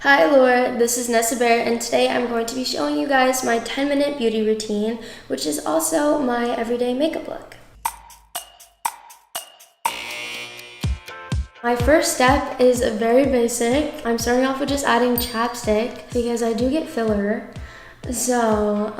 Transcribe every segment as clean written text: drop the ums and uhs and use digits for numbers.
Hi Allure, this is Nessa Barrett, and today I'm going to be showing you guys my 10-minute beauty routine, which is also my everyday makeup look. My first step is very basic. I'm starting off with just adding chapstick because I do get filler. So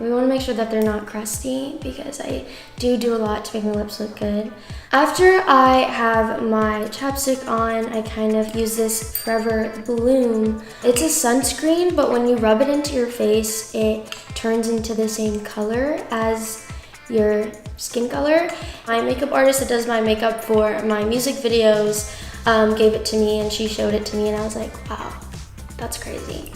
we want to make sure that they're not crusty because I do a lot to make my lips look good. After I have my chapstick on, I kind of use this Forever Bloom. It's a sunscreen, but when you rub it into your face, it turns into the same color as your skin color. My makeup artist that does my makeup for my music videos gave it to me, and she showed it to me, and I was like, wow, that's crazy.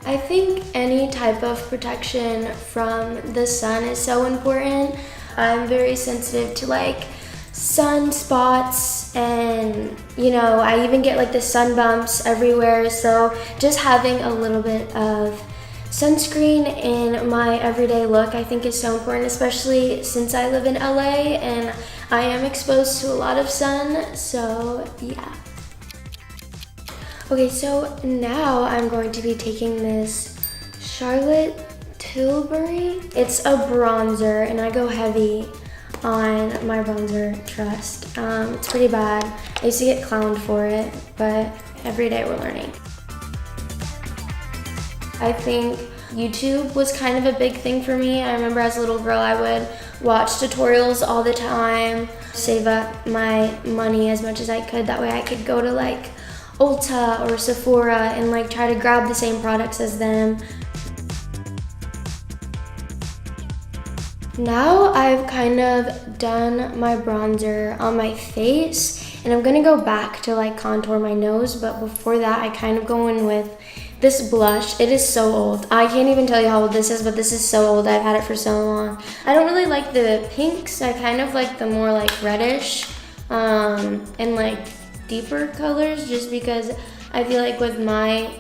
I think any type of protection from the sun is so important. I'm very sensitive to like sunspots, and I even get like the sun bumps everywhere, so just having a little bit of sunscreen in my everyday look I think is so important, especially since I live in LA and I am exposed to a lot of sun, so yeah. Okay, so now I'm going to be taking this Charlotte Tilbury. It's a bronzer, and I go heavy on my bronzer trust. It's pretty bad. I used to get clowned for it, but every day we're learning. I think YouTube was kind of a big thing for me. I remember as a little girl I would watch tutorials all the time, save up my money as much as I could. That way I could go to like Ulta or Sephora and like try to grab the same products as them. Now I've kind of done my bronzer on my face, and I'm gonna go back to like contour my nose, but before that I kind of go in with this blush. It is so old. I can't even tell you how old this is, but this is so old. I've had it for so long. I don't really like the pinks. I kind of like the more like reddish and like deeper colors, just because I feel like with my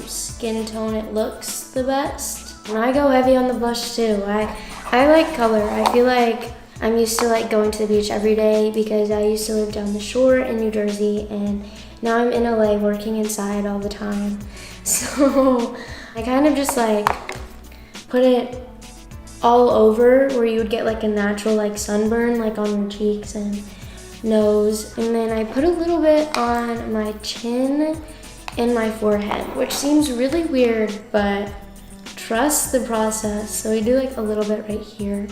skin tone it looks the best. And I go heavy on the blush too. I like color. I feel like I'm used to like going to the beach every day because I used to live down the shore in New Jersey, and now I'm in LA working inside all the time. So I kind of just like put it all over where you would get like a natural like sunburn like on your cheeks and nose, and then I put a little bit on my chin and my forehead, which seems really weird, but trust the process. So we do like a little bit right here,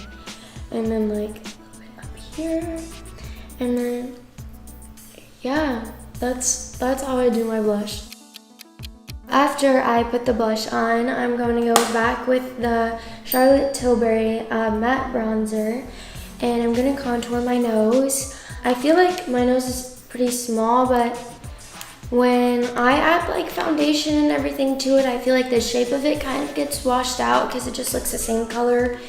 and then like up here, and then yeah, that's how I do my blush. After I put the blush on, I'm going to go back with the Charlotte Tilbury matte bronzer, and I'm gonna contour my nose. I feel like my nose is pretty small, but when I add like foundation and everything to it, I feel like the shape of it kind of gets washed out because it just looks the same color.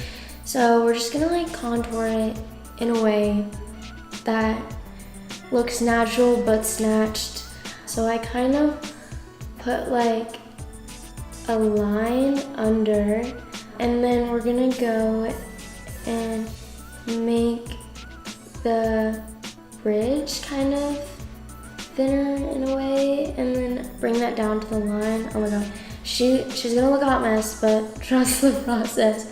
So we're just gonna like contour it in a way that looks natural but snatched. So I kind of put like a line under, and then we're gonna go and make the bridge kind of thinner in a way, and then bring that down to the line. Oh my god, she's gonna look a hot mess, but trust the process.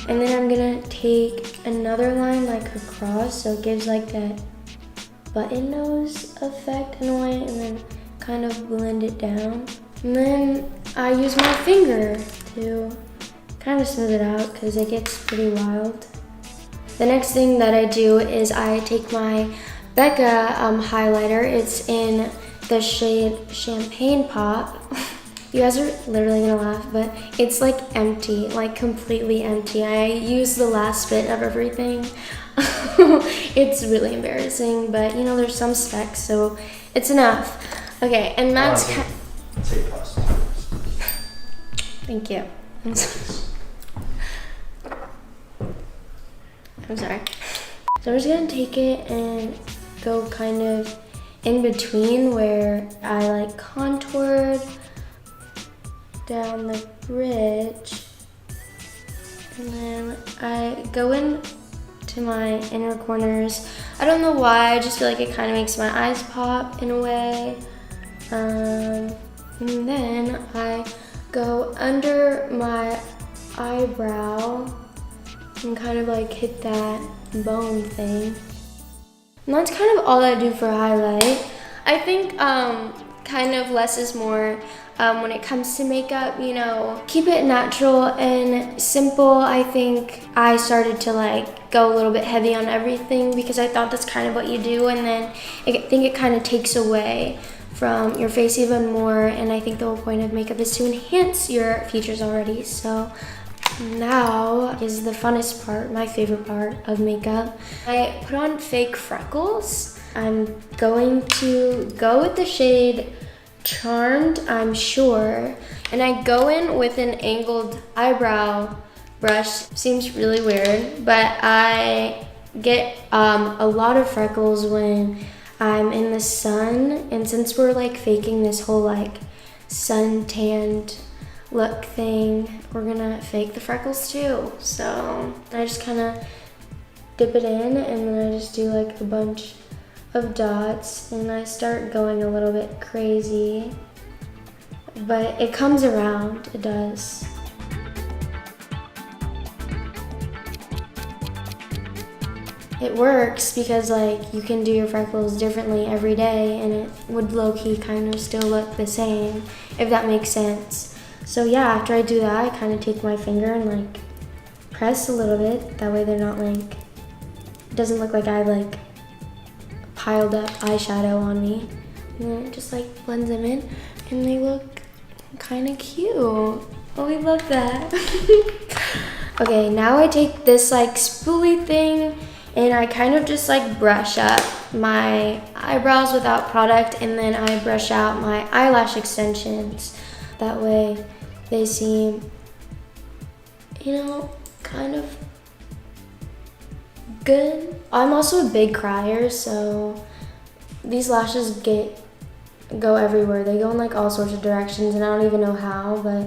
And then I'm gonna take another line like across, so it gives like that button nose effect in a way, and then kind of blend it down. And then I use my finger to kind of smooth it out because it gets pretty wild. The next thing that I do is I take my Becca highlighter. It's in the shade Champagne Pop. You guys are literally gonna laugh, but it's like empty, like completely empty. I use the last bit of everything. It's really embarrassing, but there's some specks, so it's enough. Okay, and that's Thank you. I'm sorry. So I'm just gonna take it and go kind of in between where I like contoured down the bridge, and then I go in to my inner corners. I don't know why, I just feel like it kind of makes my eyes pop in a way. And then I go under my eyebrow and kind of like hit that bone thing. And that's kind of all I do for highlight. I think kind of less is more when it comes to makeup, you know, keep it natural and simple. I think I started to like go a little bit heavy on everything because I thought that's kind of what you do, and then I think it kind of takes away from your face even more, and I think the whole point of makeup is to enhance your features already. So now is the funnest part, my favorite part of makeup. I put on fake freckles. I'm going to go with the shade Charmed, I'm sure. And I go in with an angled eyebrow brush. Seems really weird, but I get a lot of freckles when I'm in the sun. And since we're like faking this whole like sun tanned look thing, we're gonna fake the freckles too. So I just kind of dip it in, and then I just do like a bunch of dots, and I start going a little bit crazy, but it comes around, it does. It works because like you can do your freckles differently every day, and it would low-key kind of still look the same, if that makes sense. So yeah, after I do that, I kind of take my finger and like press a little bit, that way they're not like, it doesn't look like I like piled up eyeshadow on me. And then it just like blends them in, and they look kind of cute. Oh, we love that. Okay, now I take this like spoolie thing, and I kind of just like brush up my eyebrows without product, and then I brush out my eyelash extensions. That way they seem, you know, kind of good. I'm also a big crier, so these lashes go everywhere. They go in like all sorts of directions, and I don't even know how, but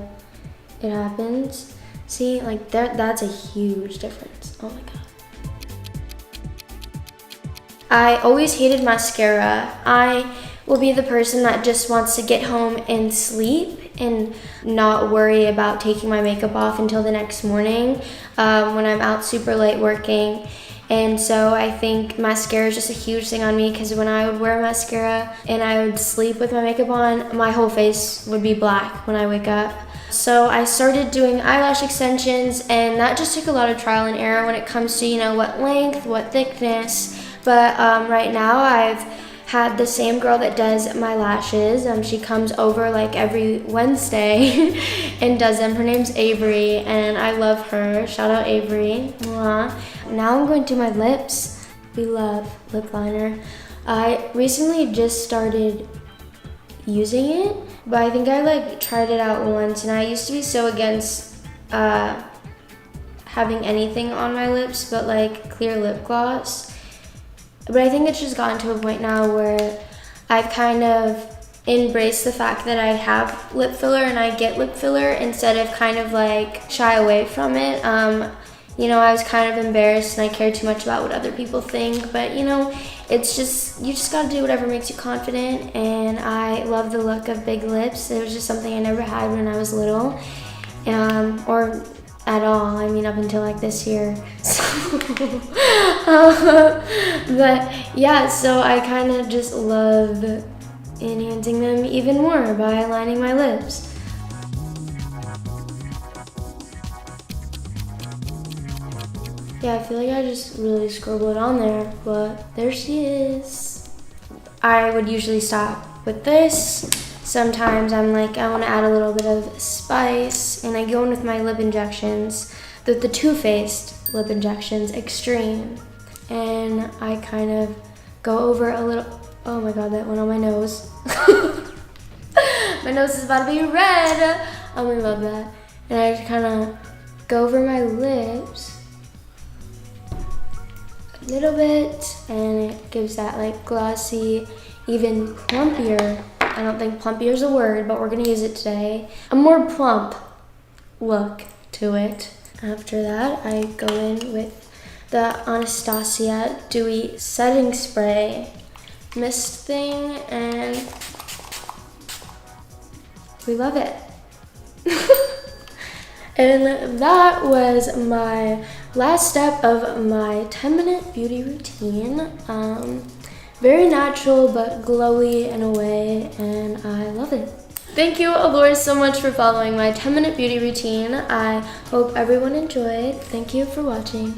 it happens. See, like that's a huge difference. Oh my god. I always hated mascara. I will be the person that just wants to get home and sleep and not worry about taking my makeup off until the next morning when I'm out super late working. And so I think mascara is just a huge thing on me, because when I would wear mascara and I would sleep with my makeup on, my whole face would be black when I wake up. So I started doing eyelash extensions, and that just took a lot of trial and error when it comes to, you know, what length, what thickness. But right now I've had the same girl that does my lashes. She comes over like every Wednesday and does them. Her name's Avery, and I love her. Shout out Avery. Mwah. Now I'm going to my lips. We love lip liner. I recently just started using it, but I think I like tried it out once, and I used to be so against having anything on my lips but like clear lip gloss. But I think it's just gotten to a point now where I've kind of embraced the fact that I have lip filler and I get lip filler instead of kind of like shy away from it. You know, I was kind of embarrassed and I cared too much about what other people think, but you know, it's just, you just gotta do whatever makes you confident, and I love the look of big lips. It was just something I never had when I was little, or at all. I mean, up until like this year. So, but yeah, so I kind of just love enhancing them even more by lining my lips. Yeah, I feel like I just really scribbled it on there, but there she is. I would usually stop with this. Sometimes I'm like, I want to add a little bit of spice, and I go in with my lip injections, the Too Faced lip injections, Extreme. And I kind of go over a little, oh my god, that went on my nose. My nose is about to be red. Oh, we love that. And I just kind of go over my lips a little bit, and it gives that like glossy, even plumpier, I don't think plumpier is a word, but we're gonna use it today, a more plump look to it. After that, I go in with the Anastasia Dewy Setting Spray mist thing, and we love it. And that was my last step of my 10-minute beauty routine. Very natural but glowy in a way, and I love it. Thank you, Allure, so much for following my 10-minute beauty routine. I hope everyone enjoyed. Thank you for watching.